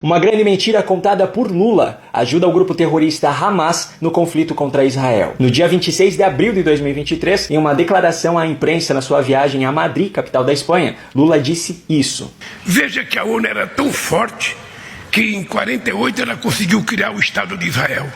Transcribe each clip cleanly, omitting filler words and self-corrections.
Uma grande mentira contada por Lula ajuda o grupo terrorista Hamas no conflito contra Israel. No dia 26 de abril de 2023, em uma declaração à imprensa na sua viagem a Madrid, capital da Espanha, Lula disse isso. Veja que a ONU era tão forte que em 48 ela conseguiu criar o Estado de Israel.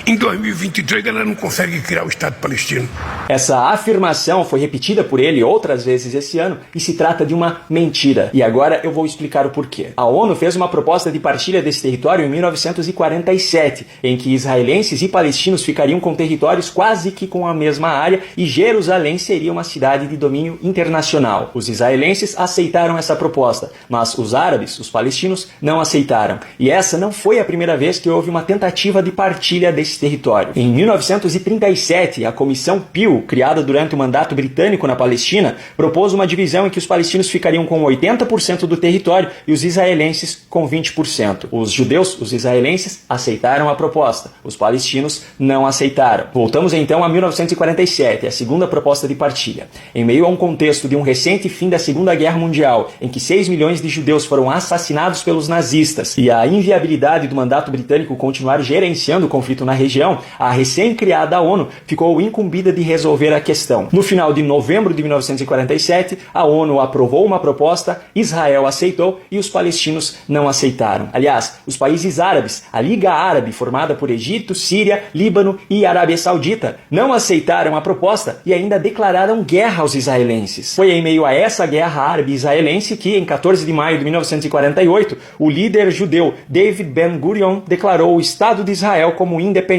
Em 2023 ela não consegue criar o Estado palestino. Essa afirmação foi repetida por ele outras vezes esse ano e se trata de uma mentira. E agora eu vou explicar o porquê. A ONU fez uma proposta de partilha desse território em 1947, em que israelenses e palestinos ficariam com territórios quase que com a mesma área e Jerusalém seria uma cidade de domínio internacional. Os israelenses aceitaram essa proposta, mas os árabes, os palestinos, não aceitaram. E essa não foi a primeira vez que houve uma tentativa de partilha desse território. Em 1937, a Comissão Peel, criada durante o mandato britânico na Palestina, propôs uma divisão em que os palestinos ficariam com 80% do território e os israelenses com 20%. Os judeus, os israelenses, aceitaram a proposta. Os palestinos não aceitaram. Voltamos então a 1947, a segunda proposta de partilha. Em meio a um contexto de um recente fim da Segunda Guerra Mundial, em que 6 milhões de judeus foram assassinados pelos nazistas e a inviabilidade do mandato britânico continuar gerenciando o conflito na região, a recém-criada ONU ficou incumbida de resolver a questão. No final de novembro de 1947, a ONU aprovou uma proposta, Israel aceitou e os palestinos não aceitaram. Aliás, os países árabes, a Liga Árabe, formada por Egito, Síria, Líbano e Arábia Saudita, não aceitaram a proposta e ainda declararam guerra aos israelenses. Foi em meio a essa guerra árabe-israelense que, em 14 de maio de 1948, o líder judeu David Ben-Gurion declarou o Estado de Israel como independente.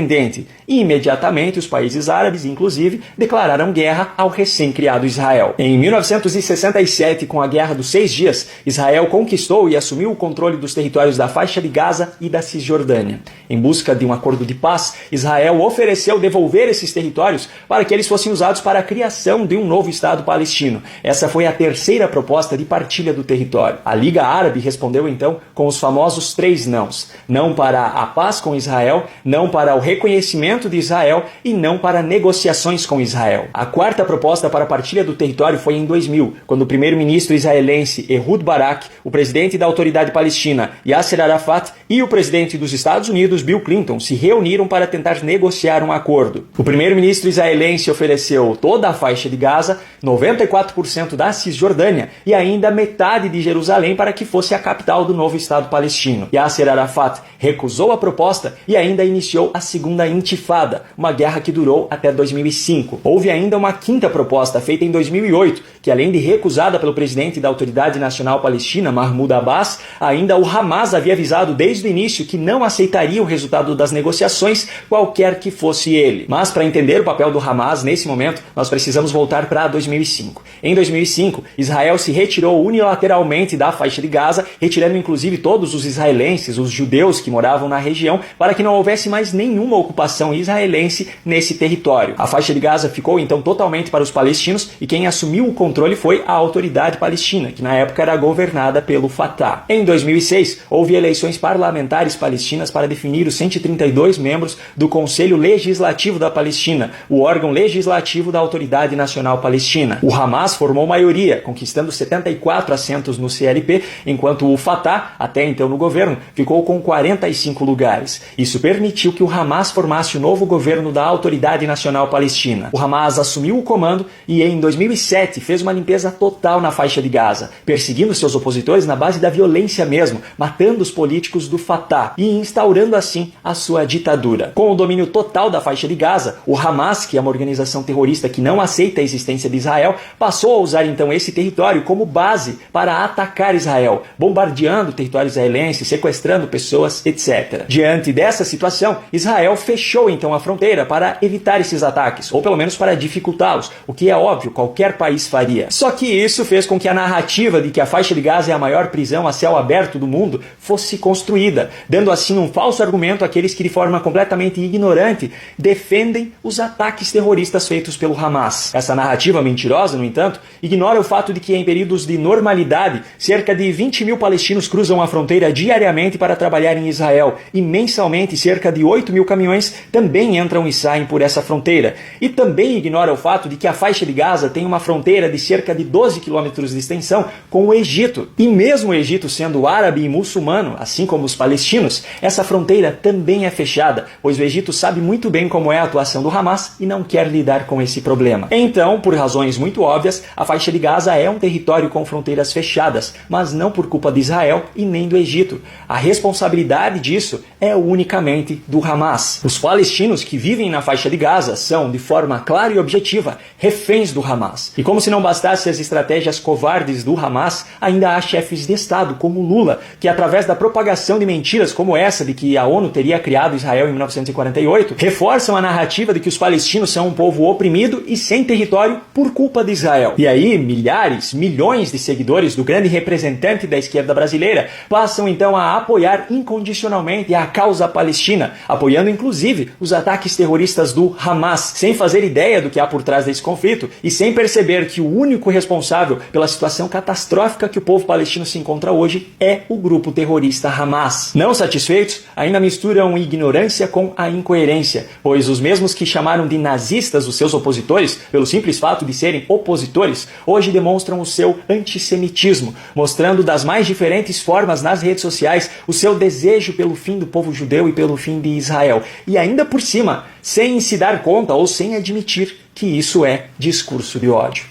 E imediatamente os países árabes, inclusive, declararam guerra ao recém-criado Israel. Em 1967, com a Guerra dos 6 Dias, Israel conquistou e assumiu o controle dos territórios da faixa de Gaza e da Cisjordânia. Em busca de um acordo de paz, Israel ofereceu devolver esses territórios para que eles fossem usados para a criação de um novo Estado palestino. Essa foi a terceira proposta de partilha do território. A Liga Árabe respondeu então com os famosos 3 nãos. Não para a paz com Israel, não para o reconhecimento de Israel e não para negociações com Israel. A quarta proposta para a partilha do território foi em 2000, quando o primeiro-ministro israelense Ehud Barak, o presidente da Autoridade Palestina Yasser Arafat e o presidente dos Estados Unidos Bill Clinton se reuniram para tentar negociar um acordo. O primeiro-ministro israelense ofereceu toda a faixa de Gaza, 94% da Cisjordânia e ainda metade de Jerusalém para que fosse a capital do novo Estado palestino. Yasser Arafat recusou a proposta e ainda iniciou a segunda intifada, uma guerra que durou até 2005. Houve ainda uma quinta proposta feita em 2008, que além de recusada pelo presidente da Autoridade Nacional Palestina, Mahmoud Abbas, ainda o Hamas havia avisado desde o início que não aceitaria o resultado das negociações, qualquer que fosse ele. Mas para entender o papel do Hamas nesse momento, nós precisamos voltar para 2005. Em 2005, Israel se retirou unilateralmente da faixa de Gaza, retirando inclusive todos os israelenses, os judeus que moravam na região, para que não houvesse mais nenhuma ocupação israelense nesse território. A faixa de Gaza ficou então totalmente para os palestinos e quem assumiu o controle foi a Autoridade Palestina, que na época era governada pelo Fatah. Em 2006, houve eleições parlamentares palestinas para definir os 132 membros do Conselho Legislativo da Palestina, o órgão legislativo da Autoridade Nacional Palestina. O Hamas formou maioria, conquistando 74 assentos no CLP, enquanto o Fatah, até então no governo, ficou com 45 lugares. Isso permitiu que o Hamas formasse o novo governo da Autoridade Nacional Palestina. O Hamas assumiu o comando e em 2007 fez uma limpeza total na faixa de Gaza, perseguindo seus opositores na base da violência mesmo, matando os políticos do Fatah e instaurando assim a sua ditadura. Com o domínio total da faixa de Gaza, o Hamas, que é uma organização terrorista que não aceita a existência de Israel, passou a usar então esse território como base para atacar Israel, bombardeando o território israelense, sequestrando pessoas, etc. Diante dessa situação, Israel fechou então a fronteira para evitar esses ataques, ou pelo menos para dificultá-los, o que é óbvio, qualquer país faria. Só que isso fez com que a narrativa de que a faixa de Gaza é a maior prisão a céu aberto do mundo fosse construída, dando assim um falso argumento àqueles que de forma completamente ignorante defendem os ataques terroristas feitos pelo Hamas. Essa narrativa mentirosa, no entanto, ignora o fato de que em períodos de normalidade, cerca de 20 mil palestinos cruzam a fronteira diariamente para trabalhar em Israel e mensalmente cerca de 8 mil mil caminhões também entram e saem por essa fronteira. E também ignora o fato de que a faixa de Gaza tem uma fronteira de cerca de 12 quilômetros de extensão com o Egito. E mesmo o Egito sendo árabe e muçulmano, assim como os palestinos, essa fronteira também é fechada, pois o Egito sabe muito bem como é a atuação do Hamas e não quer lidar com esse problema. Então, por razões muito óbvias, a faixa de Gaza é um território com fronteiras fechadas, mas não por culpa de Israel e nem do Egito. A responsabilidade disso é unicamente do Hamas. Os palestinos que vivem na faixa de Gaza são, de forma clara e objetiva, reféns do Hamas. E como se não bastasse as estratégias covardes do Hamas, ainda há chefes de Estado, como Lula, que através da propagação de mentiras como essa de que a ONU teria criado Israel em 1948, reforçam a narrativa de que os palestinos são um povo oprimido e sem território por culpa de Israel. E aí, milhares, milhões de seguidores do grande representante da esquerda brasileira passam então a apoiar incondicionalmente a causa palestina, apoiando inclusive os ataques terroristas do Hamas, sem fazer ideia do que há por trás desse conflito e sem perceber que o único responsável pela situação catastrófica que o povo palestino se encontra hoje é o grupo terrorista Hamas. Não satisfeitos, ainda misturam ignorância com a incoerência, pois os mesmos que chamaram de nazistas os seus opositores, pelo simples fato de serem opositores, hoje demonstram o seu antissemitismo, mostrando das mais diferentes formas nas redes sociais o seu desejo pelo fim do povo judeu e pelo fim de Israel. E ainda por cima, sem se dar conta ou sem admitir que isso é discurso de ódio.